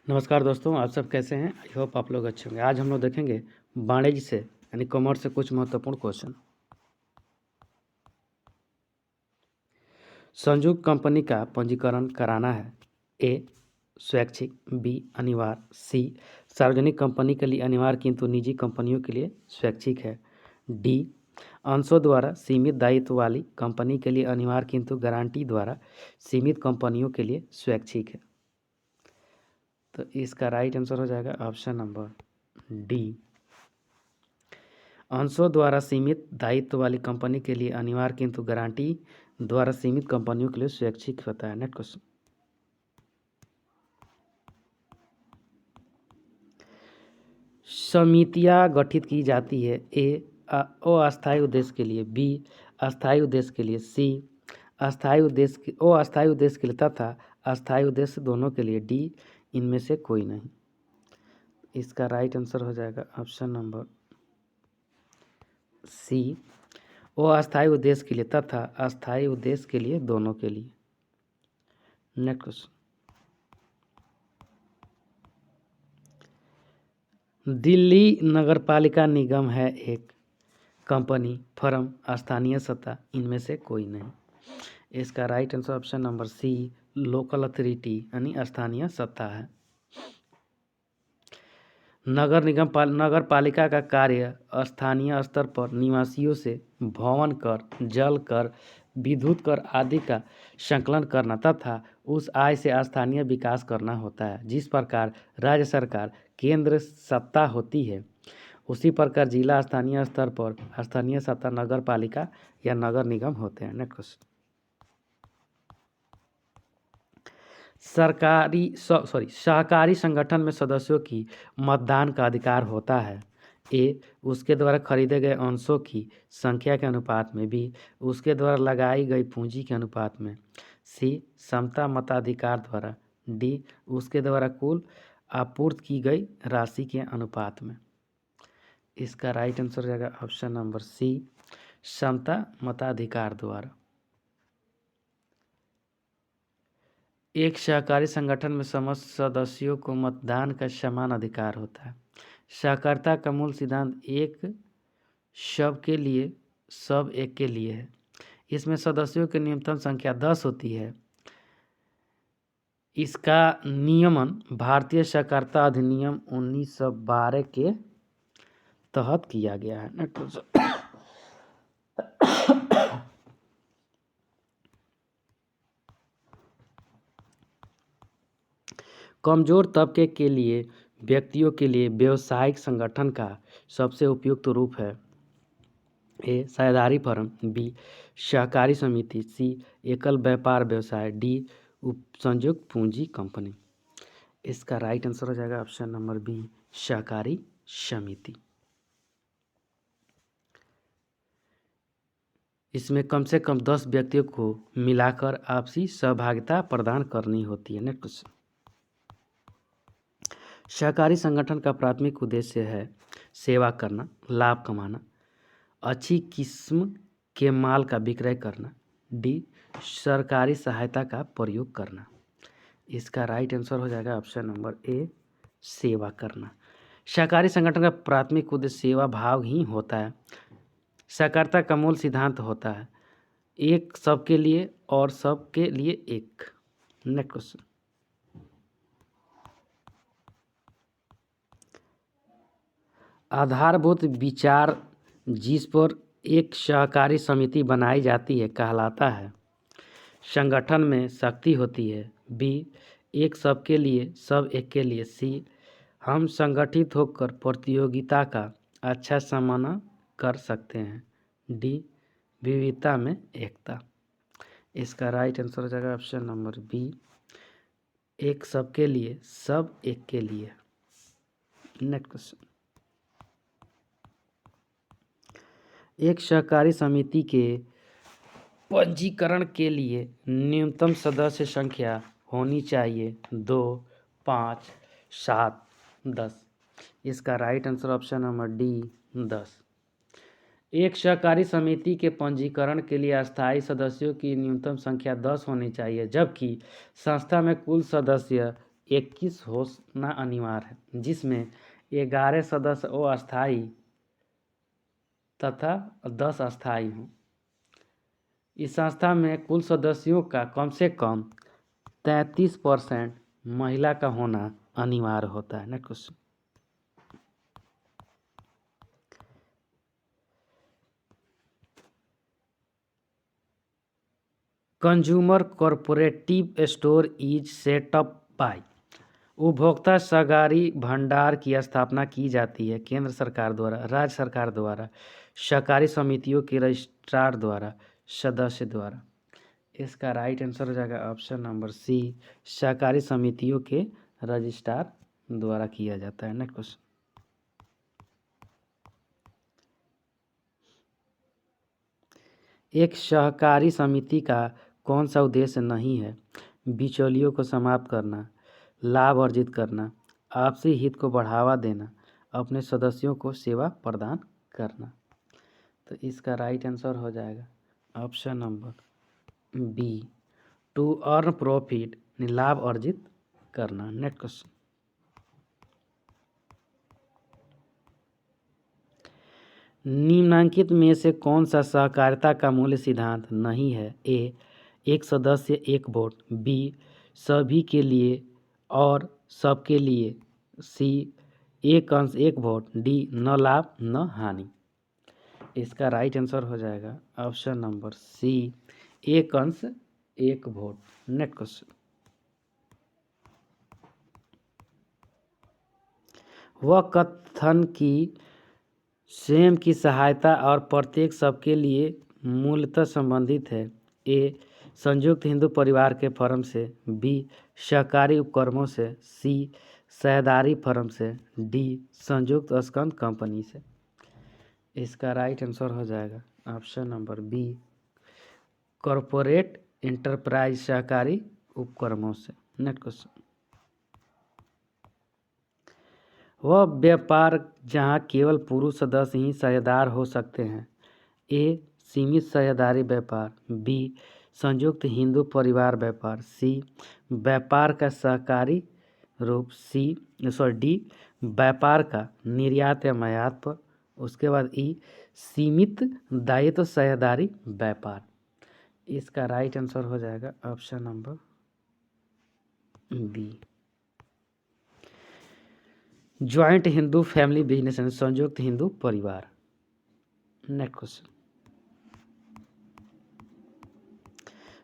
नमस्कार दोस्तों, आप सब कैसे हैं? आई होप आप लोग अच्छे होंगे। आज हम लोग देखेंगे वाणिज्य से यानी कॉमर्स से कुछ महत्वपूर्ण क्वेश्चन। संयुक्त कंपनी का पंजीकरण कराना है। ए स्वैच्छिक, बी अनिवार्य, सी सार्वजनिक कंपनी के लिए अनिवार्य किंतु निजी कंपनियों के लिए स्वैच्छिक है, डी अंशों द्वारा सीमित दायित्व वाली कंपनी के लिए अनिवार्य किंतु गारंटी द्वारा सीमित कंपनियों के लिए स्वैच्छिक है। तो इसका राइट आंसर हो जाएगा ऑप्शन नंबर डी। अंशों द्वारा सीमित दायित्व वाली कंपनी के लिए अनिवार्य किंतु गारंटी द्वारा सीमित कंपनियों के लिए स्वैच्छिक होता है। Next question. समितियां गठित की जाती है। ए अस्थायी उद्देश्य के लिए, बी अस्थायी उद्देश्य के लिए, सी अस्थायी उद्देश्य के लिए तथा अस्थायी उद्देश्य दोनों के लिए, डी इनमें से कोई नहीं। इसका राइट आंसर हो जाएगा ऑप्शन नंबर सी अस्थायी उद्देश्य के लिए तथा अस्थायी उद्देश्य के लिए दोनों के लिए। Next question. दिल्ली नगरपालिका निगम है एक कंपनी, फर्म, स्थानीय सत्ता, इनमें से कोई नहीं। इसका right answer option number C local authority यानी स्थानीय सत्ता है। नगर पालिका का कार्य स्थानीय स्तर पर निवासियों से भवन कर, जल कर, विद्युत कर आदि का संकलन करना तथा उस आय से स्थानीय विकास करना होता है। जिस प्रकार राज्य सरकार केंद्र सत्ता होती है, उसी प्रकार जिला स्थानीय स्तर पर स्थानीय सत्ता नगर पालिका या नगर निगम होते हैं। Next question. सहकारी संगठन में सदस्यों की मतदान का अधिकार होता है। ए उसके द्वारा खरीदे गए अंशों की संख्या के अनुपात में, बी उसके द्वारा लगाई गई पूंजी के अनुपात में, सी समता मताधिकार द्वारा, डी उसके द्वारा कुल आपूर्ति की गई राशि के अनुपात में। इसका राइट आंसर हो जाएगा ऑप्शन नंबर सी समता मताधिकार द्वारा। एक सहकारी संगठन में समस्त सदस्यों को मतदान का समान अधिकार होता है। सहकारिता का मूल सिद्धांत एक सब के लिए सब एक के लिए है। इसमें सदस्यों की न्यूनतम संख्या 10 होती है। इसका नियमन भारतीय सहकारिता अधिनियम 1912 के तहत किया गया है। कमजोर तबके के लिए व्यक्तियों के लिए व्यवसायिक संगठन का सबसे उपयुक्त रूप है। ए साझेदारी फर्म, बी सहकारी समिति, सी एकल व्यापार व्यवसाय, डी संयुक्त पूंजी कंपनी। इसका राइट आंसर हो जाएगा ऑप्शन नंबर बी सहकारी समिति। इसमें कम से कम 10 व्यक्तियों को मिलाकर आपसी सहभागिता प्रदान करनी होती है। Next question. सहकारी संगठन का प्राथमिक उद्देश्य है सेवा करना, लाभ कमाना, अच्छी किस्म के माल का विक्रय करना, डी सरकारी सहायता का प्रयोग करना। इसका राइट आंसर हो जाएगा ऑप्शन नंबर ए सेवा करना। सहकारी संगठन का प्राथमिक उद्देश्य सेवा भाव ही होता है। सहकारिता का मूल सिद्धांत होता है एक सबके लिए और सबके लिए एक। Next question. आधारभूत विचार जिस पर एक सहकारी समिति बनाई जाती है कहलाता है। संगठन में शक्ति होती है। बी एक सबके लिए सब एक के लिए, सी हम संगठित होकर प्रतियोगिता का अच्छा सामना कर सकते हैं, डी विविधता में एकता। इसका राइट आंसर हो जाएगा ऑप्शन नंबर बी एक सबके लिए सब एक के लिए। Next question. एक सहकारी समिति के पंजीकरण के लिए न्यूनतम सदस्य संख्या होनी चाहिए 2, 5, 7, 10। इसका right answer option number D 10। एक सहकारी समिति के पंजीकरण के लिए अस्थायी सदस्यों की न्यूनतम संख्या 10 होनी चाहिए, जबकि संस्था में कुल सदस्य 21 होना अनिवार्य है, जिसमें 11 सदस्य अस्थायी तथा 10 अस्थायी हों। इस संस्था में कुल सदस्यों का कम से कम 33% महिला का होना अनिवार्य होता है। Next question, consumer cooperative store is set up by. उपभोक्ता सहकारी भंडार की स्थापना की जाती है केंद्र सरकार द्वारा, राज्य सरकार द्वारा, सहकारी समितियों के रजिस्ट्रार द्वारा, सदस्य द्वारा। इसका राइट आंसर हो जाएगा ऑप्शन नंबर सी, सहकारी समितियों के रजिस्ट्रार द्वारा किया जाता है। नेक्स्ट क्वेश्चन, एक सहकारी समिति का कौन सा उद्देश्य नहीं है? बिचौलियों को समाप्त करना, लाभ अर्जित करना, आपसी हित को बढ़ावा देना, अपने सदस्यों को सेवा प्रदान करना। तो इसका राइट आंसर हो जाएगा option number B, to earn profit, लाभ अर्जित करना। नेक्स्ट क्वेश्चन, निम्नलिखित में से कौन सा सहकारिता का मूल सिद्धांत नहीं है? ए, एक सदस्य एक वोट, बी, सभी के लिए और सबके लिए, सी, एक अंश एक वोट, डी, न लाभ न हानि। इसका राइट आंसर हो जाएगा ऑप्शन नंबर सी, एक अंश एक वोट। नेक्स्ट क्वेश्चन, वह कथन की स्वयं की सहायता और प्रत्येक सबके लिए मूलतः संबंधित है। ए, संयुक्त हिंदू परिवार के फर्म से, बी, सहकारी उपक्रमों से, सी, साझेदारी फर्म से, डी, संयुक्त स्कंद कंपनी से। इसका राइट आंसर हो जाएगा option number B, corporate enterprise सहकारी उपक्रमों से। नेक्स्ट क्वेश्चन, वह व्यापार जहां केवल पुरुष सदस्य ही साझेदार हो सकते हैं। ए, सीमित साझेदारी व्यापार, बी, संयुक्त हिंदू परिवार व्यापार, सी, व्यापार का सहकारी रूप, डी, व्यापार का निर्यात या निर्यात पर, उसके बाद ई, सीमित दायित्व साझेदारी व्यापार। इसका राइट आंसर हो जाएगा option number B, joint Hindu family business, संयुक्त हिंदू परिवार। नेक्स्ट क्वेश्चन,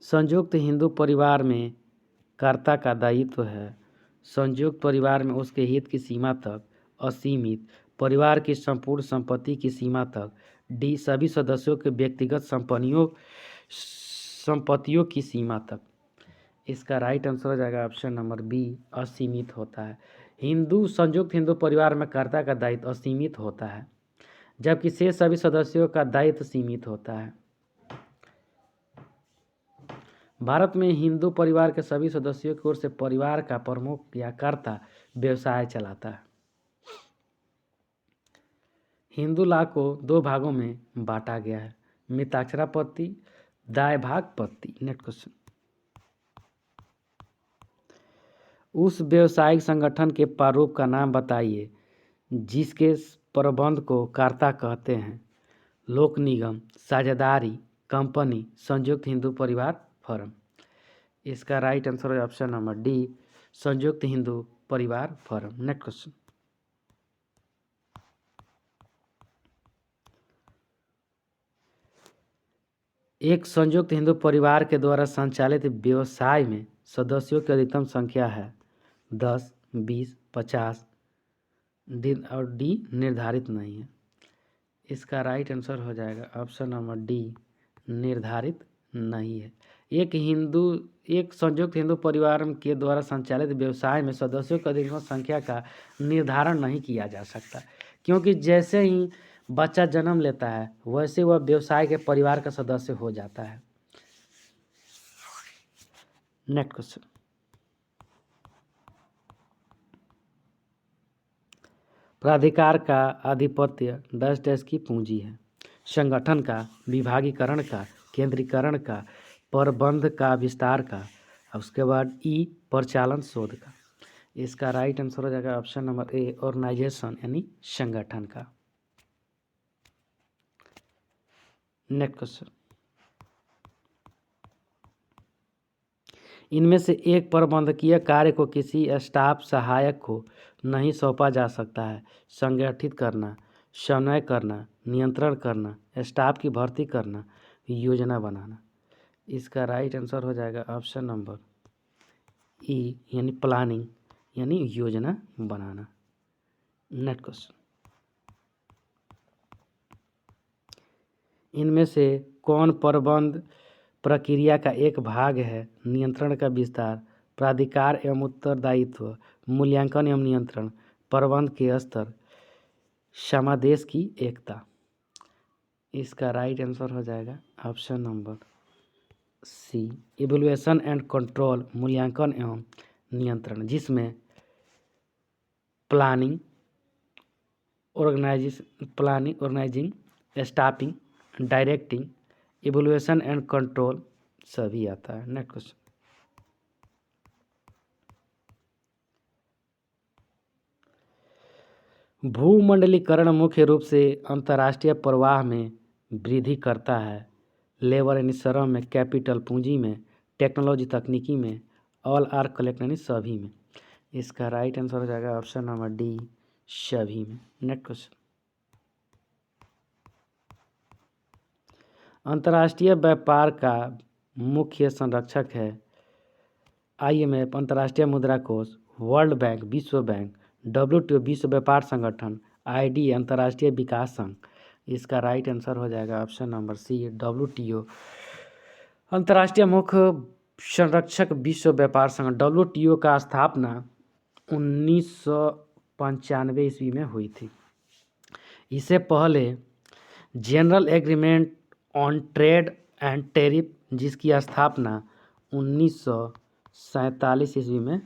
संयुक्त हिंदू परिवार में कर्ता का दायित्व है। संयुक्त परिवार में उसके हित की सीमा तक असीमित, परिवार की संपूर्ण संपत्ति की सीमा तक, डी, सभी सदस्यों के व्यक्तिगत संपत्तियों की सीमा तक। इसका राइट आंसर हो जाएगा ऑप्शन नंबर बी, असीमित होता है। संयुक्त हिंदू परिवार में कर्ता का दायित्व असीमित होता है, जबकि शेष सभी सदस्यों का दायित्व सीमित होता है। भारत में हिंदू परिवार के सभी सदस्यों की ओर से परिवार का प्रमुख या कर्ता व्यवसाय चलाता है। हिंदू लॉ को 2 भागों में बांटा गया है, मिताक्षरापत्ति, दाय भाग पत्ति। नेक्स्ट क्वेश्चन, उस व्यवसायिक संगठन के प्रारूप का नाम बताइए जिसके प्रबंध को कर्ता कहते हैं। लोक निगम, साझेदारी कंपनी, संयुक्त हिंदू परिवार फर्म। इसका राइट आंसर है ऑप्शन नंबर डी, संयुक्त हिंदू परिवार फर्म। नेक्स्ट क्वेश्चन, एक संयुक्त हिंदू परिवार के द्वारा संचालित व्यवसाय में सदस्यों की अधिकतम संख्या है 10, 20, 50 और डी निर्धारित नहीं है। इसका राइट आंसर हो जाएगा ऑप्शन नंबर डी, निर्धारित नहीं है। एक संयुक्त हिंदू परिवार के द्वारा संचालित व्यवसाय में सदस्यों की अधिकतम संख्या का निर्धारण नहीं किया जा सकता, क्योंकि जैसे ही बच्चा जन्म लेता है वैसे वह व्यवसाय के परिवार का सदस्य हो जाता है। नेक्स्ट क्वेश्चन, प्राधिकार का आधिपत्य डैश डैश की पूंजी है। संगठन का, विभागीकरण का, केंद्रीकरण का, प्रबंध का, विस्तार का, उसके बाद ई, परिचालन शोध का। इसका राइट आंसर हो जाएगा ऑप्शन नंबर ए, ऑर्गेनाइजेशन यानी संगठन का। नेक्स्ट क्वेश्चन, इनमें से एक प्रबंधकीय कार्य को किसी स्टाफ सहायक को नहीं सौंपा जा सकता है। संगठित करना, समन्वय करना, नियंत्रण करना, स्टाफ की भर्ती करना, योजना बनाना। इसका राइट आंसर हो जाएगा ऑप्शन नंबर ई, यानी प्लानिंग यानी योजना बनाना। नेक्स्ट क्वेश्चन, इनमें से कौन प्रबंध प्रक्रिया का एक भाग है? नियंत्रण का विस्तार, प्राधिकार एवं उत्तरदायित्व, मूल्यांकन एवं नियंत्रण, प्रबंध के स्तर, समादेश की एकता। इसका राइट आंसर हो जाएगा option number C, evaluation and control, मूल्यांकन एवं नियंत्रण, जिसमें planning, organizing, staffing, directing, evaluation and control सभी आता है। नेक्स्ट क्वेश्चन, भूमंडलीकरण मुख्य रूप से अंतर्राष्ट्रीय प्रवाह में वृद्धि करता है। लेबर यानी श्रम में, कैपिटल पूंजी में, टेक्नोलॉजी तकनीकी में, ऑल आर कलेक्ट यानी सभी में। इसका राइट आंसर हो जाएगा ऑप्शन नंबर डी, सभी में। नेक्स्ट क्वेश्चन, अंतर्राष्ट्रीय व्यापार का मुख्य संरक्षक है IMF, अंतर्राष्ट्रीय मुद्रा कोष, वर्ल्ड बैंक, विश्व बैंक, WTO विश्व व्यापार संगठन, IDA अंतर्राष्ट्रीय विकास संघ। इसका राइट आंसर हो जाएगा ऑप्शन नंबर सी, WTO अंतर्राष्ट्रीय मुख्य संरक्षक विश्व व्यापार संघ। WTO का स्थापना 1995 ईस्वी में हुई थी। इससे पहले general agreement on trade and tariff, जिसकी स्थापना 1947 ईस्वी में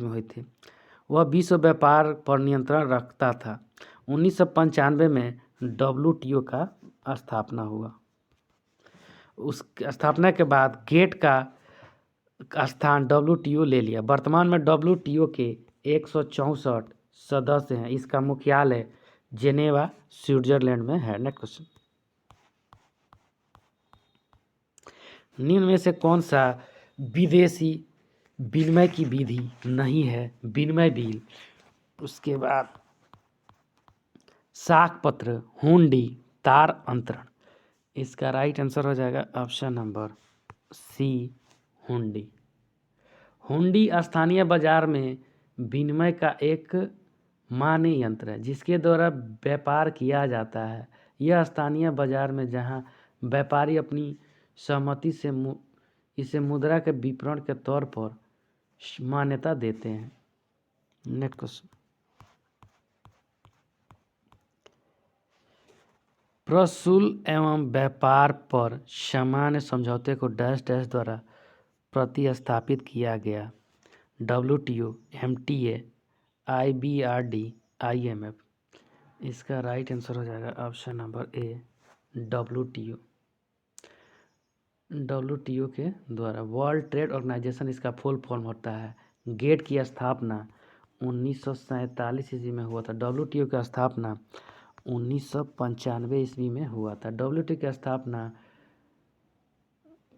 हुई थी, वह विश्व व्यापार पर नियंत्रण रखता था। 1995 में WTO का स्थापना हुआ। उस स्थापना के बाद गेट का स्थान WTO ले लिया। वर्तमान में WTO के 164 सदस्य हैं। इसका मुख्यालय जेनेवा, स्विट्जरलैंड में है। नेक्स्ट क्वेश्चन, निम्न में से कौन सा विदेशी विनिमय की विधि नहीं है? विनिमय बिल, उसके बाद साख पत्र, हुंडी, तार अंतरण। इसका राइट आंसर हो जाएगा ऑप्शन नंबर सी, हुंडी। हुंडी स्थानीय बाजार में विनिमय का एक मान्य यंत्र है जिसके द्वारा व्यापार किया जाता है। यह स्थानीय बाजार में जहां व्यापारी अपनी सहमति से इसे मुद्रा के वितरण के तौर पर मान्यता देते हैं। नेक्स्ट क्वेश्चन, प्रशुल्क एवं व्यापार पर सामान्य समझौते को डैश डैश द्वारा प्रतिस्थापित किया गया। WTO, MTA, IBRD, IMF। इसका राइट आंसर हो जाएगा option number A, WTO। WTO के द्वारा वर्ल्ड ट्रेड ऑर्गेनाइजेशन इसका फुल फॉर्म होता है। गेट की स्थापना 1947 ईस्वी में हुआ था। WTO की स्थापना 1995 ईस्वी में हुआ था। WTO की स्थापना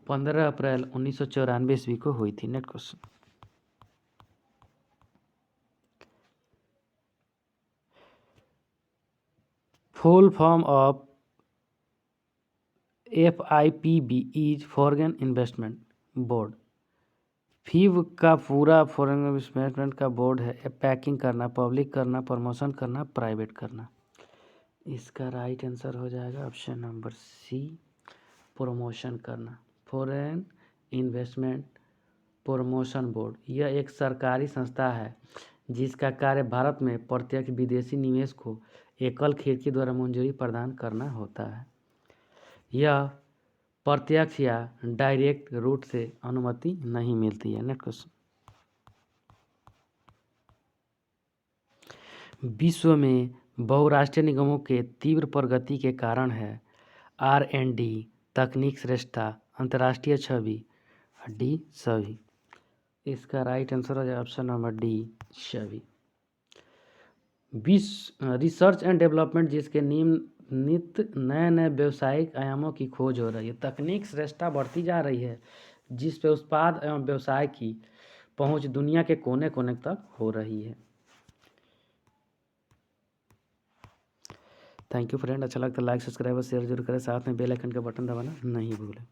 15 अप्रैल 1994 ईस्वी को हुई थी। Next question, full form of FIPB is foreign investment board. FIB का पूरा फॉरेन इन्वेस्टमेंट का बोर्ड है। पैकिंग करना, पब्लिक करना, प्रमोशन करना, प्राइवेट करना। इसका राइट आंसर हो जाएगा ऑप्शन नंबर सी, प्रमोशन करना। फॉरेन इन्वेस्टमेंट प्रमोशन बोर्ड यह एक सरकारी संस्था है जिसका कार्य भारत में प्रत्यक्ष विदेशी निवेश को एकल खिड़की द्वारा मंजूरी प्रदान करना होता है। यह प्रत्यक्ष या डायरेक्ट रूट से अनुमति नहीं मिलती है। नेक्स्ट क्वेश्चन, विश्व में बहुराष्ट्रीय निगमों के तीव्र प्रगति के कारण है R&D, तकनीक श्रेष्ठता, अंतर्राष्ट्रीय छवि, डी सभी। इसका राइट आंसर हो जाए ऑप्शन नंबर डी, सभी। रिसर्च एंड डेवलपमेंट, जिसके नित्य नए नए व्यवसायिक आयामों की खोज हो रही है। तकनीक श्रेष्ठता बढ़ती जा रही है, जिस पे उत्पाद एवं व्यवसाय की पहुंच दुनिया के कोने कोने तक हो रही है। Thank you friend. अच्छा लगता है लाइक सब्सक्राइब और शेयर जरूर करें, साथ में बेल आइकन का बटन दबाना नहीं भूलें।